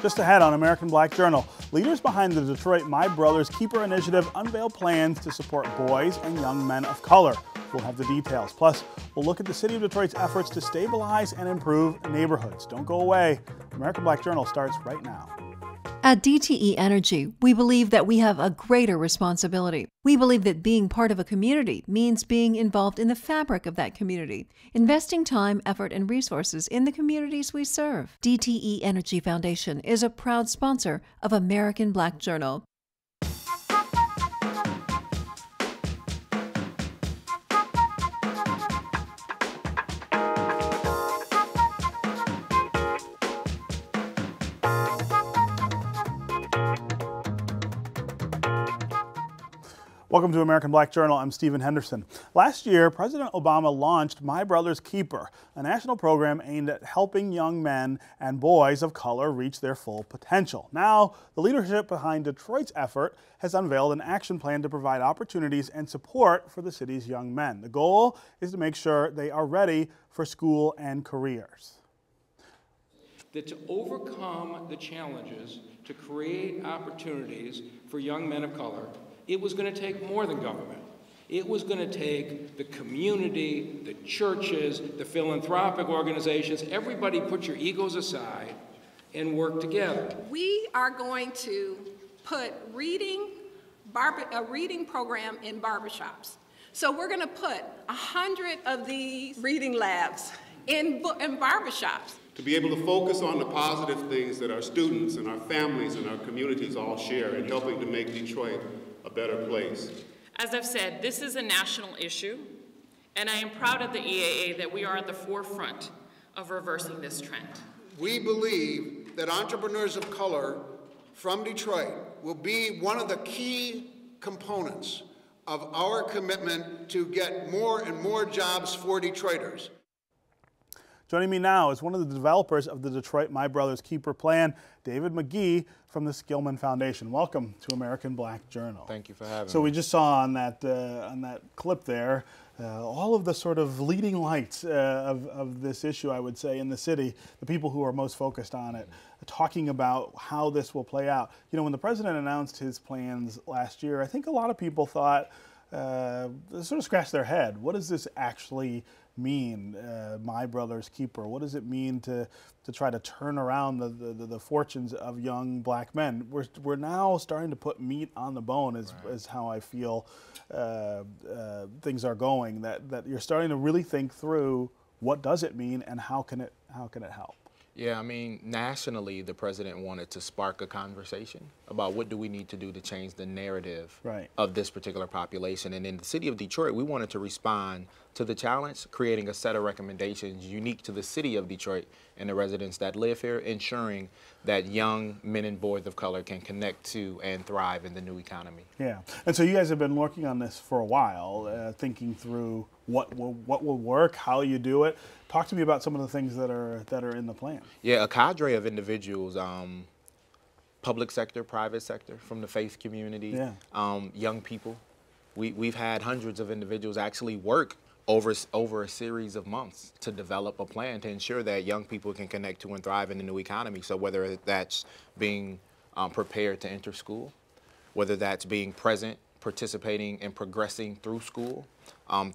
Just ahead on American Black Journal, leaders behind the Detroit My Brother's Keeper initiative unveil plans to support boys and young men of color. We'll have the details. Plus, we'll look at the city of Detroit's efforts to stabilize and improve neighborhoods. Don't go away. American Black Journal starts right now. At DTE Energy, we believe that we have a greater responsibility. We believe that being part of a community means being involved in the fabric of that community, investing time, effort, and resources in the communities we serve. DTE Energy Foundation is a proud sponsor of American Black Journal. Welcome to American Black Journal. I'm Stephen Henderson. Last year, President Obama launched My Brother's Keeper, a national program aimed at helping young men and boys of color reach their full potential. Now, the leadership behind Detroit's effort has unveiled an action plan to provide opportunities and support for the city's young men. The goal is to make sure they are ready for school and careers. That to overcome the challenges, to create opportunities for young men of color, it was going to take more than government. It was going to take the community, the churches, the philanthropic organizations. Everybody put your egos aside and work together. We are going to put a reading program in barbershops. So we're going to put 100 of these reading labs in barbershops. To be able to focus on the positive things that our students and our families and our communities all share in helping to make Detroit a better place. As I've said, this is a national issue, and I am proud of the EAA that we are at the forefront of reversing this trend. We believe that entrepreneurs of color from Detroit will be one of the key components of our commitment to get more and more jobs for Detroiters. Joining me now is one of the developers of the Detroit My Brother's Keeper plan, David McGee from the Skillman Foundation. Welcome to American Black Journal. Thank you for having me. So we just saw on that clip there all of the sort of leading lights of this issue, I would say, in the city, the people who are most focused on it, talking about how this will play out. You know, when the president announced his plans last year, I think a lot of people thought, sort of scratched their head. What does this actually mean, My Brother's Keeper? What does it mean to try to turn around the fortunes of young black men? We're now starting to put meat on the bone, is how I feel things are going. That you're starting to really think through what does it mean and how can it help. Yeah, I mean, nationally, the president wanted to spark a conversation about what do we need to do to change the narrative of this particular population. And in the city of Detroit, we wanted to respond to the challenge, creating a set of recommendations unique to the city of Detroit and the residents that live here, ensuring that young men and boys of color can connect to and thrive in the new economy. Yeah, and so you guys have been working on this for a while, thinking through what will work, how you do it. Talk to me about some of the things that are in the plan. Yeah, a cadre of individuals, public sector, private sector, from the faith community, young people. We've had hundreds of individuals actually work over a series of months to develop a plan to ensure that young people can connect to and thrive in the new economy. So whether that's being prepared to enter school, whether that's being present, participating and progressing through school,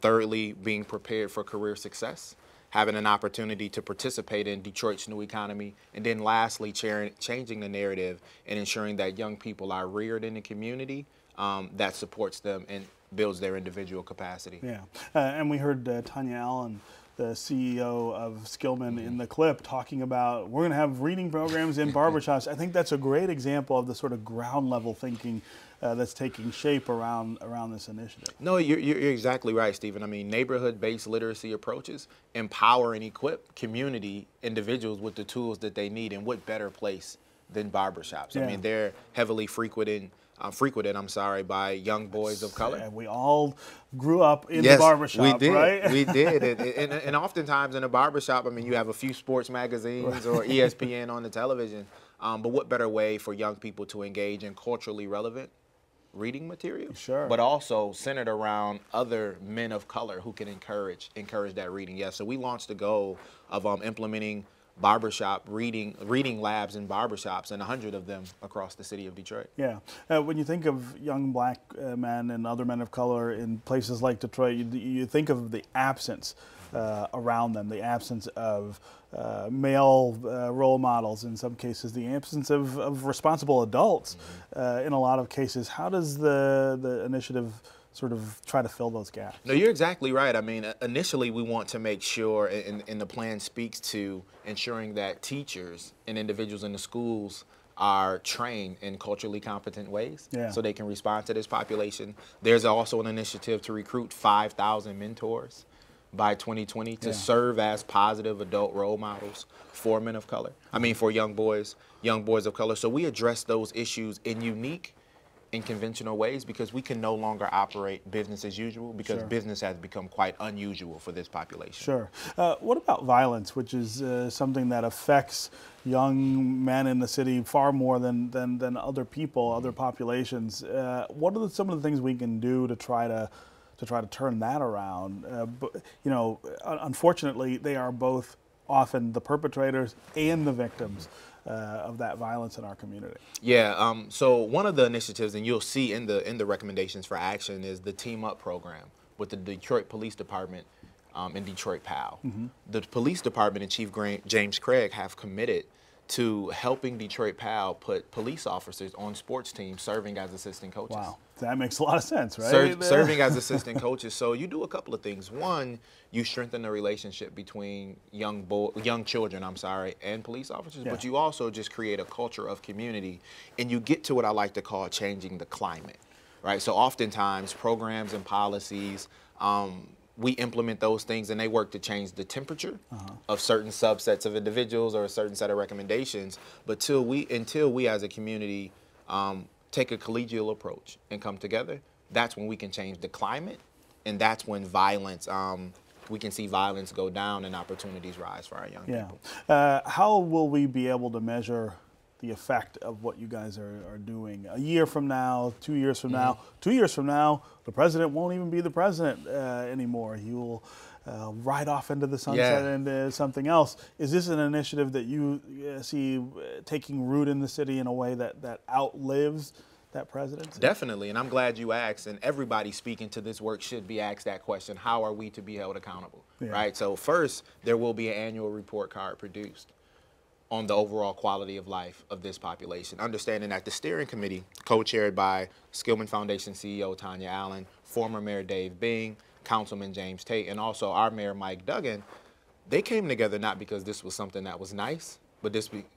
thirdly, being prepared for career success, having an opportunity to participate in Detroit's new economy, and then lastly, changing the narrative and ensuring that young people are reared in a community that supports them and builds their individual capacity. Yeah, and we heard Tanya Allen, the CEO of Skillman, in the clip talking about we're going to have reading programs in barbershops. I think that's a great example of the sort of ground level thinking that's taking shape around this initiative. No, you're exactly right, Stephen. I mean, neighborhood-based literacy approaches empower and equip community individuals with the tools that they need, and what better place than barbershops? Yeah. I mean, they're heavily frequented by young boys of color. And we all grew up in the barbershop, we did. Right? We did. And oftentimes in a barbershop, I mean, you have a few sports magazines or ESPN on the television. But what better way for young people to engage in culturally relevant reading material? Sure. But also centered around other men of color who can encourage that reading. Yeah, so we launched the goal of implementing reading labs in barbershops, and 100 of them across the city of Detroit. Yeah. When you think of young black men and other men of color in places like Detroit, you think of the absence around them, the absence of male role models in some cases, the absence of responsible adults in a lot of cases. How does the initiative sort of try to fill those gaps? No, you're exactly right. I mean, initially we want to make sure, and the plan speaks to ensuring that teachers and individuals in the schools are trained in culturally competent ways so they can respond to this population. There's also an initiative to recruit 5,000 mentors by 2020 to serve as positive adult role models for men of color. I mean, for young boys of color. So we address those issues in unique and conventional ways because we can no longer operate business as usual because business has become quite unusual for this population. Sure. What about violence, which is something that affects young men in the city far more than other people, other populations? What are some of the things we can do to try to turn that around? But, you know, unfortunately, they are both often the perpetrators and the victims of that violence in our community. Yeah. So one of the initiatives, and you'll see in the recommendations for action, is the Team Up program with the Detroit Police Department and Detroit PAL. The police department and Chief James Craig have committed to helping Detroit PAL put police officers on sports teams serving as assistant coaches. Wow, that makes a lot of sense, right? Serving as assistant coaches. So you do a couple of things. One, you strengthen the relationship between young children, and police officers, but you also just create a culture of community, and you get to what I like to call changing the climate, right? So oftentimes programs and policies, we implement those things and they work to change the temperature of certain subsets of individuals or a certain set of recommendations. But until we as a community take a collegial approach and come together, that's when we can change the climate, and that's when violence, we can see violence go down and opportunities rise for our young people. How will we be able to measure the effect of what you guys are doing? A year from now, 2 years from now, 2 years from now, the president won't even be the president anymore. He will ride off into the sunset and something else. Is this an initiative that you see taking root in the city in a way that outlives that presidency? Definitely, and I'm glad you asked, and everybody speaking to this work should be asked that question: how are we to be held accountable, right? So first, there will be an annual report card produced on the overall quality of life of this population, understanding that the steering committee, co-chaired by Skillman Foundation CEO Tanya Allen, former Mayor Dave Bing, Councilman James Tate, and also our Mayor Mike Duggan, they came together not because this was something that was nice, but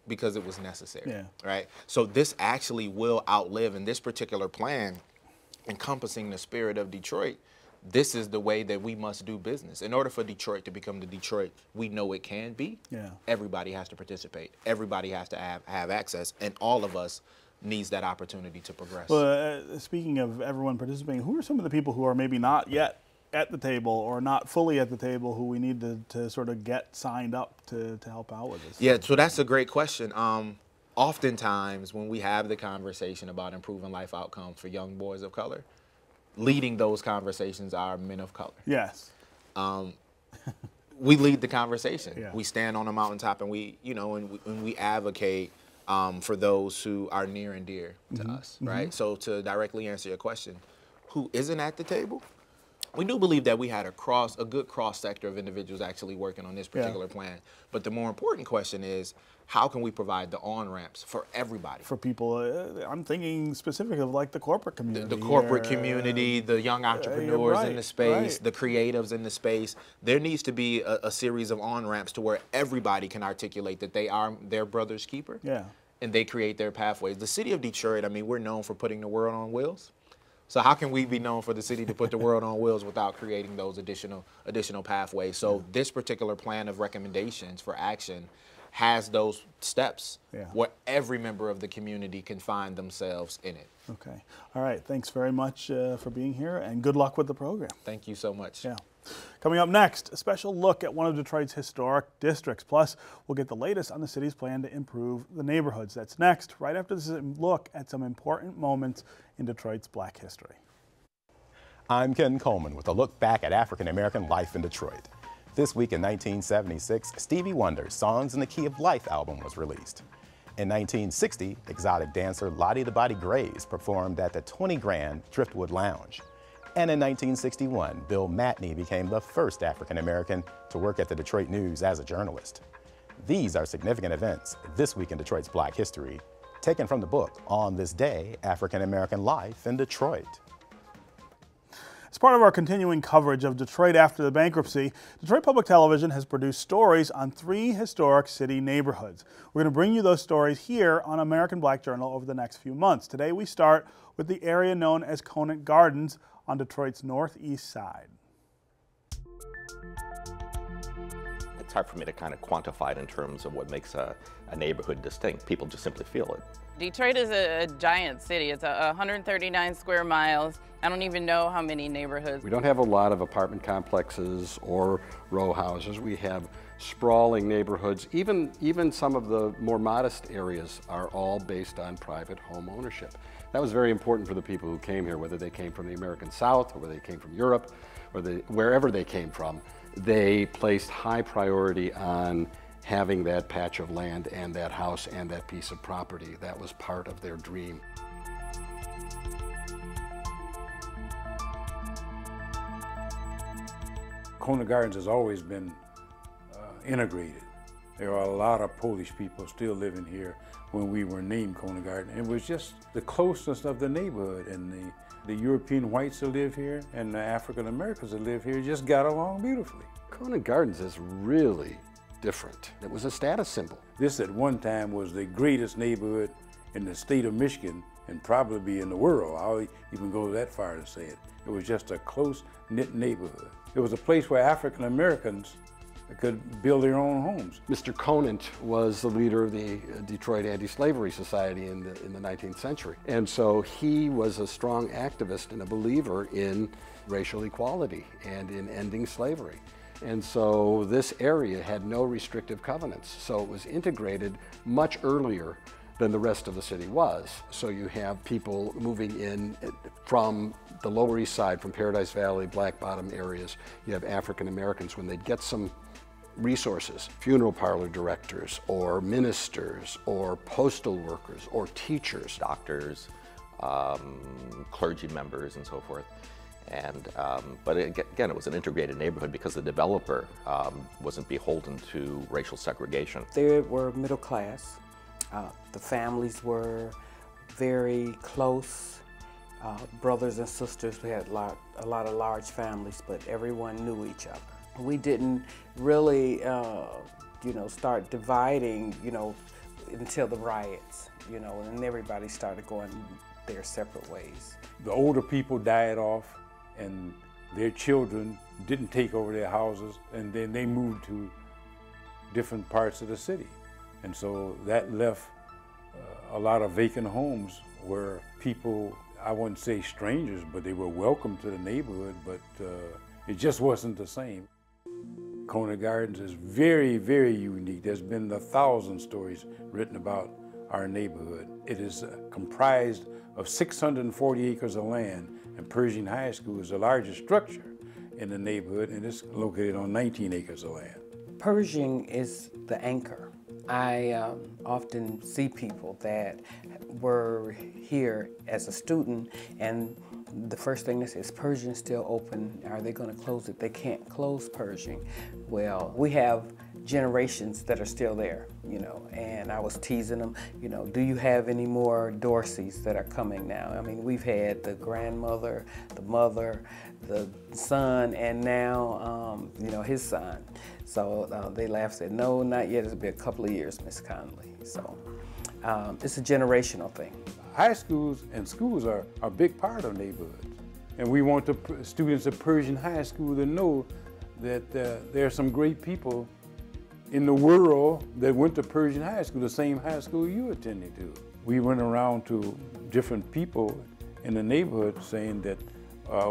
because it was necessary, right? So this actually will outlive, in this particular plan, encompassing the spirit of Detroit, this is the way that we must do business. In order for Detroit to become the Detroit we know it can be, everybody has to participate. Everybody has to have access, and all of us needs that opportunity to progress. Well, speaking of everyone participating, who are some of the people who are maybe not yet at the table or not fully at the table who we need to sort of get signed up to help out with this? Yeah, so that's a great question. Oftentimes when we have the conversation about improving life outcomes for young boys of color, leading those conversations are men of color. Yes. We lead the conversation. We stand on a mountaintop and we advocate for those who are near and dear to us, right? So to directly answer your question, who isn't at the table? We do believe that we had a good cross sector of individuals actually working on this particular plan. But the more important question is, how can we provide the on-ramps for everybody? For people, I'm thinking specifically of like the corporate community. The corporate community, the young entrepreneurs in the space, the creatives in the space. There needs to be a series of on-ramps to where everybody can articulate that they are their brother's keeper. And they create their pathways. The city of Detroit, I mean, we're known for putting the world on wheels. So how can we be known for the city to put the world on wheels without creating those additional pathways? So this particular plan of recommendations for action has those steps where every member of the community can find themselves in it. Okay. All right. Thanks very much for being here, and good luck with the program. Thank you so much. Coming up next, a special look at one of Detroit's historic districts. Plus, we'll get the latest on the city's plan to improve the neighborhoods. That's next, right after this look at some important moments in Detroit's Black history. I'm Ken Coleman with a look back at African American life in Detroit. This week in 1976, Stevie Wonder's Songs in the Key of Life album was released. In 1960, exotic dancer Lottie the Body Grays performed at the 20 Grand Driftwood Lounge. And in 1961, Bill Matney became the first African-American to work at the Detroit News as a journalist. These are significant events this week in Detroit's Black history, taken from the book On This Day, African-American Life in Detroit. As part of our continuing coverage of Detroit after the bankruptcy, Detroit Public Television has produced stories on 3 historic city neighborhoods. We're going to bring you those stories here on American Black Journal over the next few months. Today we start with the area known as Conant Gardens on Detroit's northeast side. It's hard for me to kind of quantify it in terms of what makes a neighborhood distinct. People just simply feel it. Detroit is a giant city. It's 139 square miles. I don't even know how many neighborhoods. We don't have a lot of apartment complexes or row houses. We have sprawling neighborhoods. Even some of the more modest areas are all based on private home ownership. That was very important for the people who came here, whether they came from the American South or whether they came from Europe or wherever they came from. They placed high priority on having that patch of land and that house and that piece of property. That was part of their dream. Conant Gardens has always been integrated. There are a lot of Polish people still living here when we were named Conant Garden. It was just the closeness of the neighborhood, and the European whites that live here and the African Americans that live here just got along beautifully. Conant Gardens is really different. It was a status symbol. This at one time was the greatest neighborhood in the state of Michigan and probably in the world. I'll even go that far to say it. It was just a close-knit neighborhood. It was a place where African Americans could build their own homes. Mr. Conant was the leader of the Detroit Anti-Slavery Society in the 19th century. And so he was a strong activist and a believer in racial equality and in ending slavery. And so this area had no restrictive covenants. So it was integrated much earlier than the rest of the city was. So you have people moving in from the Lower East Side, from Paradise Valley, Black Bottom areas. You have African Americans, when they'd get some resources, funeral parlor directors or ministers or postal workers or teachers. Doctors, clergy members and so forth. And, but again, it was an integrated neighborhood because the developer wasn't beholden to racial segregation. They were middle class. The families were very close, brothers and sisters. We had a lot of large families, but everyone knew each other. We didn't really, start dividing, until the riots, and everybody started going their separate ways. The older people died off, and their children didn't take over their houses, and then they moved to different parts of the city. And so that left a lot of vacant homes where people, I wouldn't say strangers, but they were welcome to the neighborhood, but it just wasn't the same. Conant Gardens is very, very unique. There's been 1,000 stories written about our neighborhood. It is comprised of 640 acres of land, and Pershing High School is the largest structure in the neighborhood, and it's located on 19 acres of land. Pershing is the anchor. I often see people that were here as a student, and the first thing they say is, Pershing still open? Are they going to close it? They can't close Pershing. Well, we have generations that are still there, and I was teasing them, do you have any more Dorseys that are coming now? I mean, we've had the grandmother, the mother, the son, and now, his son. So they laughed, said, no, not yet. It'll be a couple of years, Miss Conley. So it's a generational thing. High schools and schools are a big part of neighborhoods. And we want the students of Pershing High School to know that there are some great people in the world that went to Pershing High School, the same high school you attended to. We went around to different people in the neighborhood saying that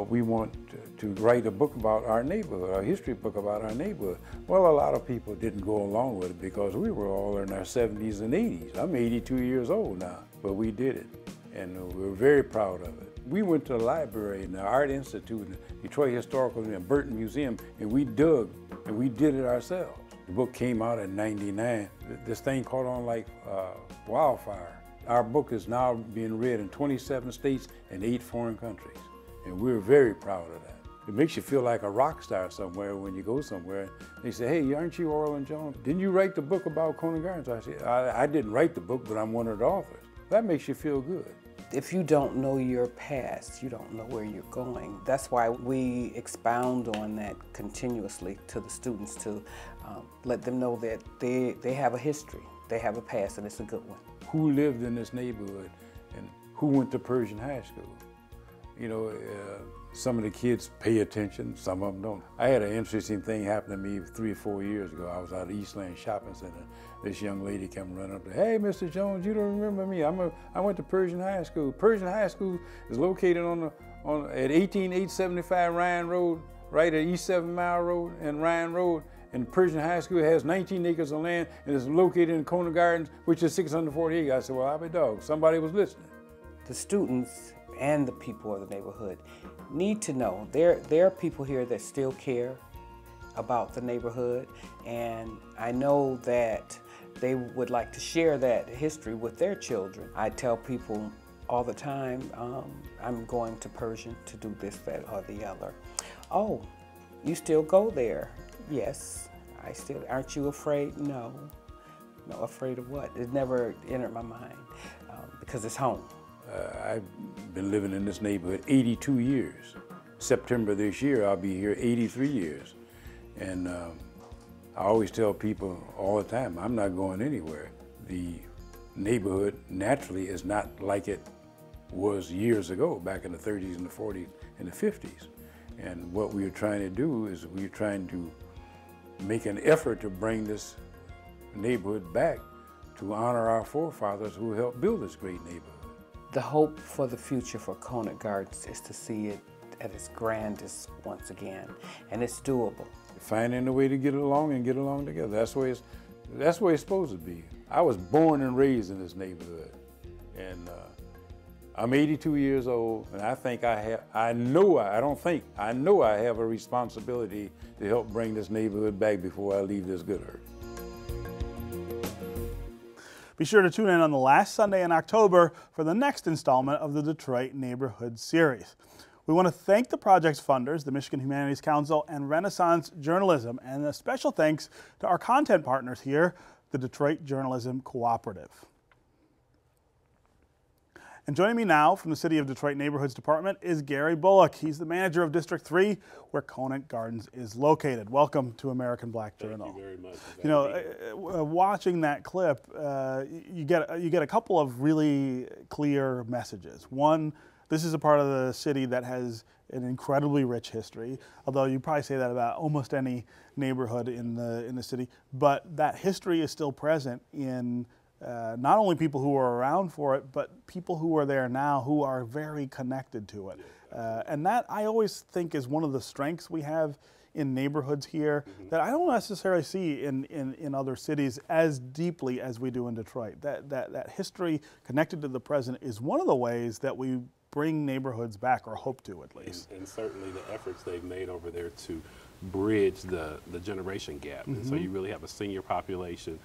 we want to write a book about our neighborhood, a history book about our neighborhood. Well, a lot of people didn't go along with it because we were all in our 70s and 80s. I'm 82 years old now, but we did it, and we're very proud of it. We went to the library and the Art Institute and the Detroit Historical and Burton Museum, and we dug and we did it ourselves. The book came out in '99. This thing caught on like wildfire. Our book is now being read in 27 states and 8 foreign countries, and we're very proud of that. It makes you feel like a rock star somewhere when you go somewhere. They say, hey, aren't you Orland Jones? Didn't you write the book about Conant Gardens? I said, I didn't write the book, but I'm one of the authors. That makes you feel good. If you don't know your past, you don't know where you're going. That's why we expound on that continuously to the students, to let them know that they have a history, they have a past, and it's a good one. Who lived in this neighborhood and who went to Persian High School? You know, some of the kids pay attention, some of them don't. I had an interesting thing happen to me 3 or 4 years ago. I was out at Eastland Shopping Center. This young lady came running up to, hey, Mr. Jones, you don't remember me. I went to Persian High School. Persian High School is located at 18875 Ryan Road, right at East 7 Mile Road and Ryan Road. And Persian High School has 19 acres of land and is located in Conant Gardens, which is 640 acres. I said, well, I'll be dog. Somebody was listening. The students and the people of the neighborhood need to know there are people here that still care about the neighborhood, and I know that they would like to share that history with their children. I tell people all the time, I'm going to Persian to do this, that, or the other. Oh, you still go there? Yes, I still. Aren't you afraid? No. No, afraid of what? It never entered my mind because it's home. I've been living in this neighborhood 82 years. September this year, I'll be here 83 years. And I always tell people all the time, I'm not going anywhere. The neighborhood naturally is not like it was years ago, back in the 30s and the 40s and the 50s. And what we are trying to do is we're trying to make an effort to bring this neighborhood back to honor our forefathers who helped build this great neighborhood. The hope for the future for Conant Gardens is to see it at its grandest once again, and it's doable. Finding a way to get along and get along together. That's the way it's supposed to be. I was born and raised in this neighborhood, and I'm 82 years old, and I know I have a responsibility to help bring this neighborhood back before I leave this good earth. Be sure to tune in on the last Sunday in October for the next installment of the Detroit Neighborhood Series. We want to thank the project's funders, the Michigan Humanities Council and Renaissance Journalism, and a special thanks to our content partners here, the Detroit Journalism Cooperative. And joining me now from the City of Detroit Neighborhoods Department is Gary Bullock. He's the manager of District 3, where Conant Gardens is located. Welcome to American Black Journal. Thank you very much. You know, watching that clip, you get a couple of really clear messages. One, this is a part of the city that has an incredibly rich history, although you probably say that about almost any neighborhood in the city. But that history is still present in not only people who were around for it, but people who are there now who are very connected to it. And that, I always think, is one of the strengths we have in neighborhoods here that I don't necessarily see in other cities as deeply as we do in Detroit. That history connected to the present is one of the ways that we bring neighborhoods back, or hope to at least. And certainly the efforts they've made over there to bridge the generation gap. And so you really have a senior population,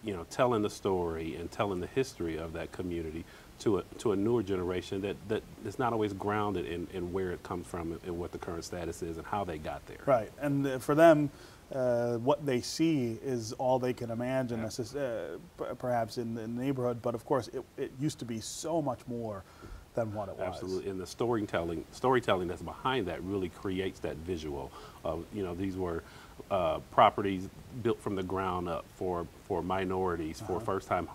you know, telling the story and telling the history of that community to a newer generation that is not always grounded in where it comes from and what the current status is and how they got there. Right, and for them, what they see is all they can imagine, perhaps in the neighborhood, but of course it used to be so much more than what it was. Absolutely, and the storytelling that's behind that really creates that visual of, you know, these were properties built from the ground up for minorities, for first-time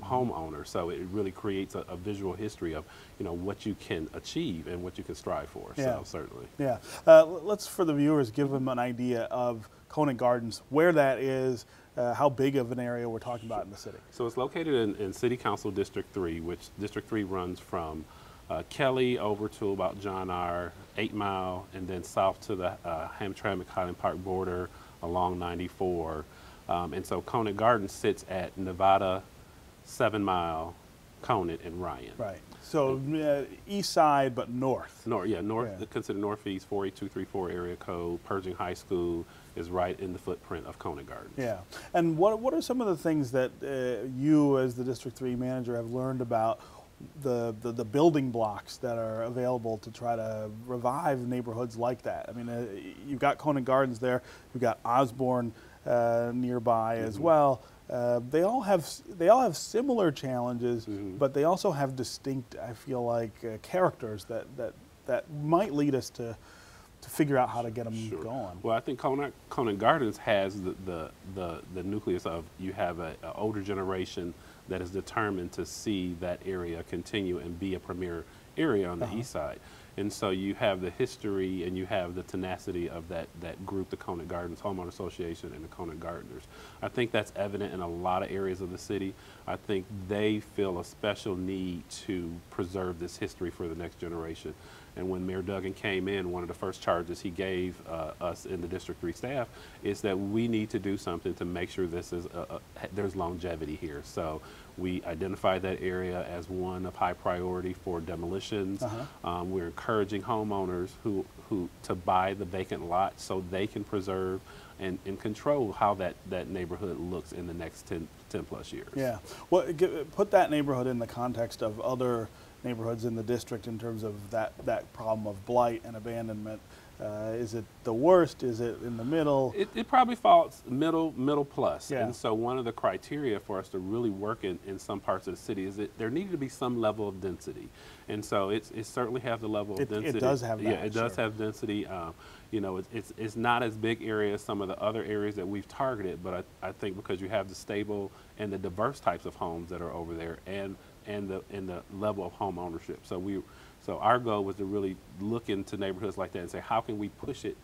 homeowners. So it really creates a visual history of, you know, what you can achieve and what you can strive for. Yeah. So certainly. Yeah. Let's, for the viewers, give them an idea of Conant Gardens, where that is, how big of an area we're talking about in the city. So it's located in City Council District 3, which District 3 runs from Kelly over to about John R., 8 Mile, and then south to the Hamtramck-Highland Park border along 94. And so Conant Gardens sits at Nevada, 7 Mile, Conant, and Ryan. Right. So east side, but north. North, considered northeast, 48234 area code. Pershing High School is right in the footprint of Conant Gardens. Yeah. And what are some of the things that you, as the District 3 manager, have learned about the building blocks that are available to try to revive neighborhoods like that? I mean, you've got Conant Gardens there. You've got Osborne nearby as well. They all have similar challenges, but they also have distinct, I feel like, characters that might lead us to figure out how to get them going. Well, I think Conant Gardens has the nucleus of, you have an older generation that is determined to see that area continue and be a premier area on the east side. And so you have the history and you have the tenacity of that group, the Conant Gardens Homeowner Association and the Conant Gardeners. I think that's evident in a lot of areas of the city. I think they feel a special need to preserve this history for the next generation. And when Mayor Duggan came in, one of the first charges he gave us in the District 3 staff is that we need to do something to make sure this is there's longevity here. So we identified that area as one of high priority for demolitions. We're encouraging homeowners who to buy the vacant lot so they can preserve and control how that neighborhood looks in the next 10 plus years. Yeah. Well, put that neighborhood in the context of other neighborhoods in the district in terms of that problem of blight and abandonment. Is it the worst? Is it in the middle? It probably falls middle plus. Yeah. And so one of the criteria for us to really work in some parts of the city is that there needed to be some level of density. And so it certainly has the level of density. It does have that. Yeah, it does have density. You know, it's not as big area as some of the other areas that we've targeted, but I think because you have the stable and the diverse types of homes that are over there and the level of home ownership. So our goal was to really look into neighborhoods like that and say, how can we push it,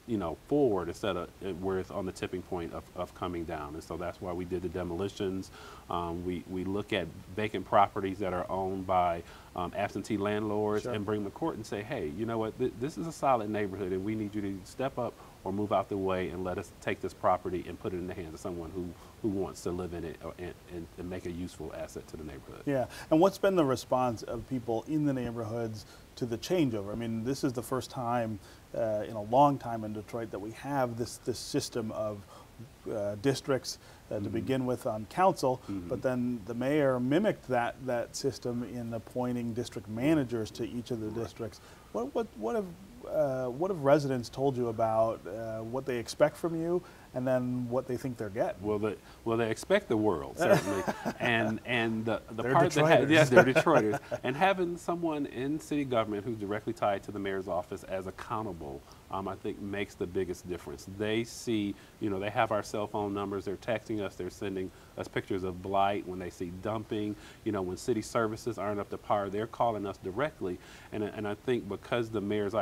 you know, forward instead of where it's on the tipping point of coming down. And so that's why we did the demolitions. We look at vacant properties that are owned by absentee landlords and bring them to court and say, hey, you know what, this is a solid neighborhood and we need you to step up or move out the way and let us take this property and put it in the hands of someone who wants to live in it and make a useful asset to the neighborhood. Yeah, and what's been the response of people in the neighborhoods to the changeover? I mean, this is the first time in a long time in Detroit that we have this system of districts to begin with on council, but then the mayor mimicked that system in appointing district managers to each of the districts. What have residents told you about what they expect from you, and then what they think they're getting? Well, they expect the world, certainly, and the they're part Detroiters. that they're Detroiters, and having someone in city government who's directly tied to the mayor's office as accountable, I think makes the biggest difference. They see, you know, they have our cell phone numbers. They're texting us. They're sending us pictures of blight when they see dumping. You know, when city services aren't up to par, they're calling us directly. And I think because the mayor's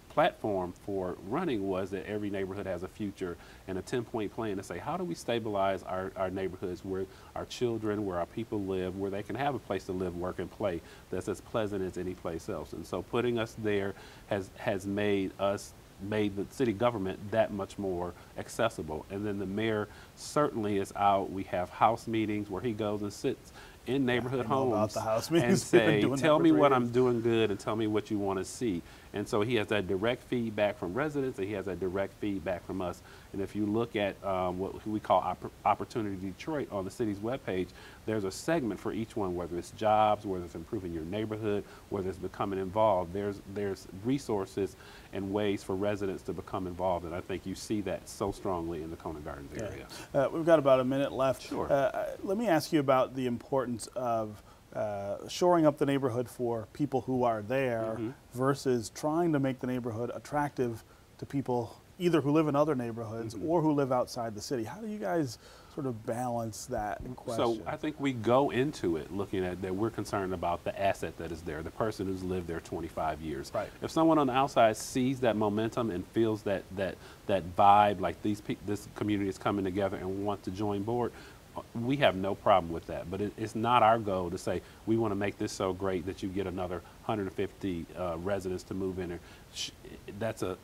platform for running was that every neighborhood has a future and a 10-point plan to say, how do we stabilize our neighborhoods where our children, where our people live, where they can have a place to live, work, and play that's as pleasant as any place else. And so putting us there has made the city government that much more accessible. And then the mayor certainly is out. We have house meetings where he goes and sits in neighborhood homes and say, tell me what I'm doing good and tell me what you want to see. And so he has that direct feedback from residents and he has that direct feedback from us. And if you look at what we call Opportunity Detroit on the city's webpage, there's a segment for each one, whether it's jobs, whether it's improving your neighborhood, whether it's becoming involved. There's resources and ways for residents to become involved. And I think you see that so strongly in the Conant Gardens area. We've got about a minute left. Sure. Let me ask you about the importance of shoring up the neighborhood for people who are there versus trying to make the neighborhood attractive to people either who live in other neighborhoods or who live outside the city. How do you guys sort of balance that question? So I think we go into it looking at that we're concerned about the asset that is there, the person who's lived there 25 years. Right. If someone on the outside sees that momentum and feels that vibe, like this community is coming together and wants to join board, we have no problem with that. But it's not our goal to say we want to make this so great that you get another 150 residents to move in there. That's a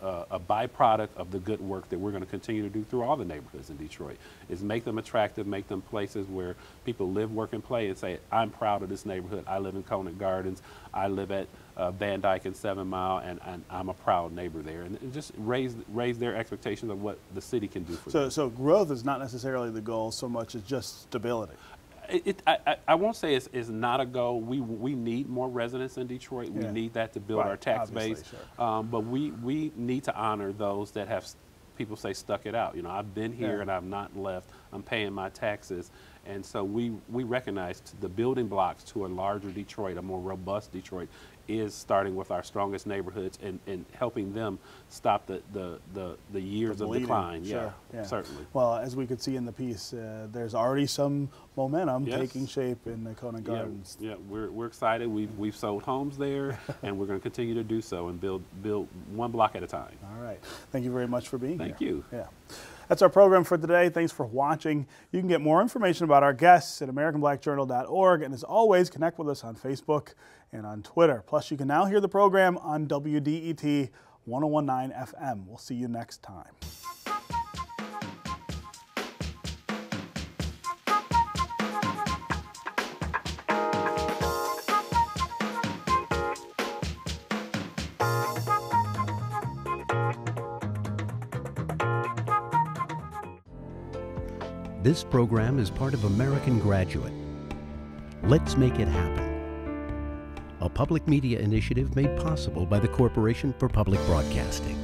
byproduct of the good work that we're going to continue to do through all the neighborhoods in Detroit, is make them attractive, make them places where people live, work, and play, and say, I'm proud of this neighborhood. I live in Conant Gardens. I live at Van Dyke and 7 Mile, and I'm a proud neighbor there. And just raise their expectations of what the city can do for them. So growth is not necessarily the goal so much as just stability. I won't say it's not a goal. We need more residents in Detroit. We need that to build our tax base. Sure. But we need to honor those that have, people say, stuck it out. You know, I've been here and I've not left. I'm paying my taxes. And so we recognize the building blocks to a larger Detroit, a more robust Detroit, is starting with our strongest neighborhoods and helping them stop the years of decline. Sure. Yeah, certainly. Well, as we could see in the piece, there's already some momentum taking shape in the Conant Gardens. Yeah, we're excited. We've sold homes there, and we're going to continue to do so and build one block at a time. All right. Thank you very much for being here. Thank you. Yeah. That's our program for today. Thanks for watching. You can get more information about our guests at AmericanBlackJournal.org. And as always, connect with us on Facebook and on Twitter. Plus, you can now hear the program on WDET 101.9 FM. We'll see you next time. This program is part of American Graduate. Let's make it happen. A public media initiative made possible by the Corporation for Public Broadcasting.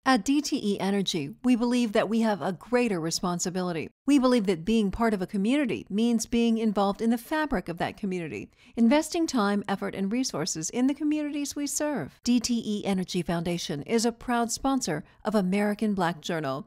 At DTE Energy, we believe that we have a greater responsibility. We believe that being part of a community means being involved in the fabric of that community, investing time, effort, and resources in the communities we serve. DTE Energy Foundation is a proud sponsor of American Black Journal.